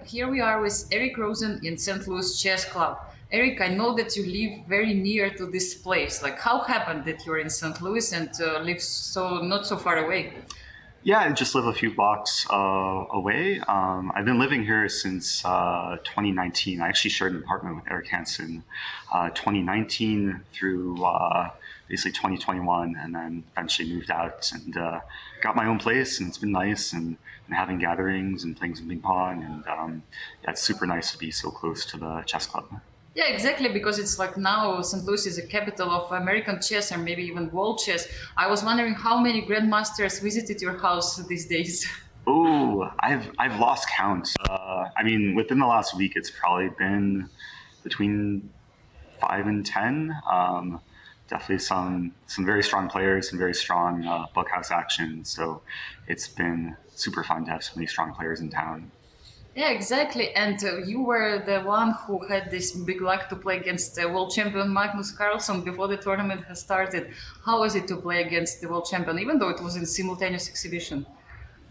here we are with Eric Rosen in St. Louis Chess Club. Eric, I know that you live very near to this place. Like, how happened that you're in St. Louis and live so not so far away? Yeah, I just live a few blocks away. I've been living here since 2019. I actually shared an apartment with Eric Hansen 2019 through basically 2021, and then eventually moved out and got my own place, and it's been nice, and having gatherings and playing some ping pong, and yeah, it's super nice to be so close to the chess club. Yeah, exactly, because it's like now St. Louis is a capital of American chess and maybe even world chess. I was wondering how many grandmasters visited your house these days. Oh, I've lost count. I mean, within the last week, it's probably been between 5 and 10. Definitely some very strong players, some very strong bookhouse action. So it's been super fun to have so many strong players in town. Yeah, exactly. And you were the one who had this big luck to play against world champion Magnus Carlsen before the tournament has started. How was it to play against the world champion, even though it was in simultaneous exhibition?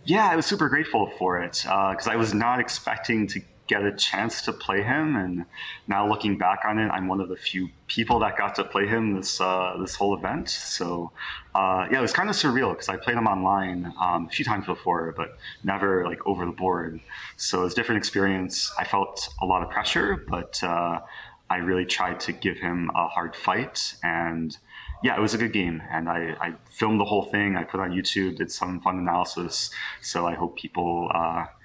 Yeah, I was super grateful for it because I was not expecting to get a chance to play him, and now looking back on it, I'm one of the few people that got to play him this whole event. So yeah, it was kind of surreal because I played him online a few times before, but never like over the board. So it was a different experience. I felt a lot of pressure, but I really tried to give him a hard fight, and yeah, it was a good game, and I filmed the whole thing. I put it on YouTube, did some fun analysis. So I hope people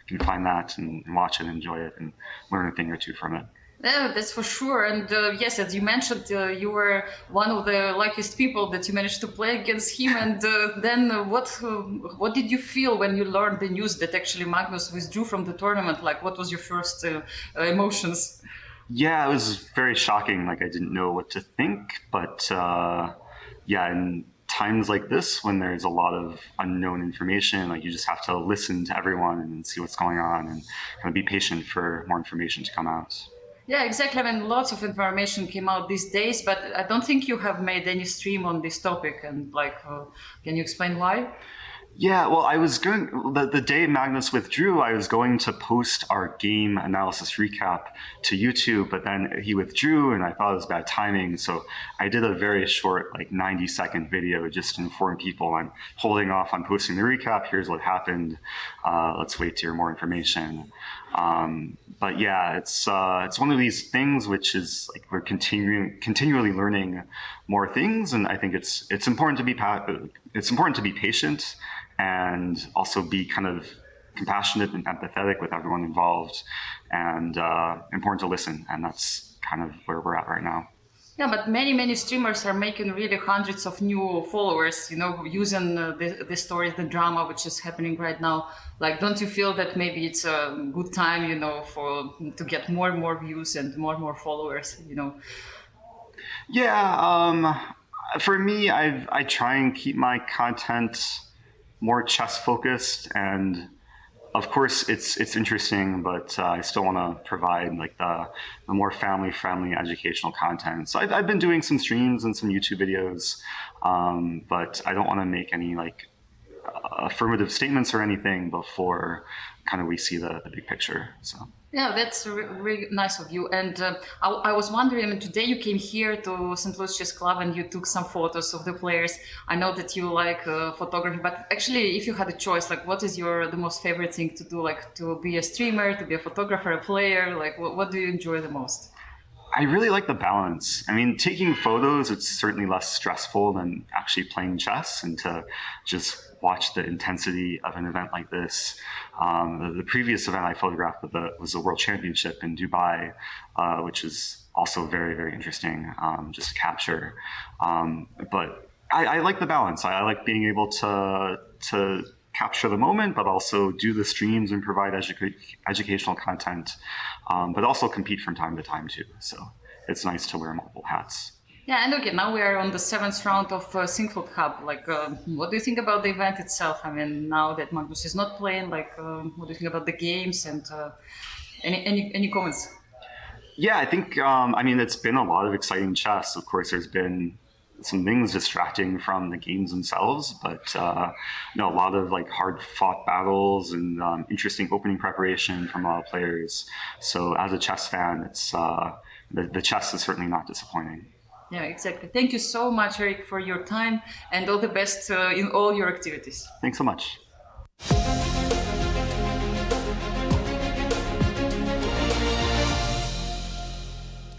can find that and watch it, and enjoy it, and learn a thing or two from it. Yeah, that's for sure. And yes, as you mentioned, you were one of the luckiest people that you managed to play against him. And then what did you feel when you learned the news that actually Magnus withdrew from the tournament? Like, what was your first emotions? Yeah, it was very shocking. Like I didn't know what to think, but yeah, in times like this when there's a lot of unknown information, like you just have to listen to everyone and see what's going on, and kind of be patient for more information to come out. Yeah, exactly. I mean, lots of information came out these days, but I don't think you have made any stream on this topic. And like, can you explain why? Yeah, well, I was going the day Magnus withdrew. I was going to post our game analysis recap to YouTube, but then he withdrew, and I thought it was bad timing. So I did a very short, like 90-second video, just to inform people I'm holding off on posting the recap. Here's what happened. Let's wait to hear more information. But yeah, it's one of these things which is like we're continually learning more things, and I think it's important to be patient, and also be kind of compassionate and empathetic with everyone involved, and important to listen. And that's kind of where we're at right now. Yeah, but many streamers are making really hundreds of new followers, you know, using the story, the drama which is happening right now. Like, don't you feel that maybe it's a good time, you know, for to get more and more views and more followers, you know? Yeah, for me, I try and keep my content more chess focused, and of course it's interesting, but I still want to provide like the more family friendly educational content. So I've been doing some streams and some YouTube videos, but I don't want to make any like affirmative statements or anything before kind of we see the big picture. So. Yeah, that's really nice of you. And I was wondering, I mean, today you came here to St. Louis Chess Club and you took some photos of the players. I know that you like photography, but actually, if you had a choice, like, what is the most favorite thing to do? Like, to be a streamer, to be a photographer, a player? Like, what do you enjoy the most? I really like the balance. I mean, taking photos, it's certainly less stressful than actually playing chess, and to just watch the intensity of an event like this. The previous event I photographed was the World Championship in Dubai, which is also very interesting just to capture. But I like the balance. I like being able to capture the moment, but also do the streams and provide educational content, but also compete from time to time too. So it's nice to wear multiple hats. Yeah, and okay, now we are on the seventh round of Sinquefield Cup. Like, what do you think about the event itself? I mean, now that Magnus is not playing, like, what do you think about the games, and any comments? Yeah, I think I mean it's been a lot of exciting chess. Of course, there's been some things distracting from the games themselves, but a lot of like hard-fought battles and interesting opening preparation from a lot of players. So as a chess fan, it's the chess is certainly not disappointing. Yeah, exactly. Thank you so much, Eric, for your time, and all the best in all your activities. Thanks so much.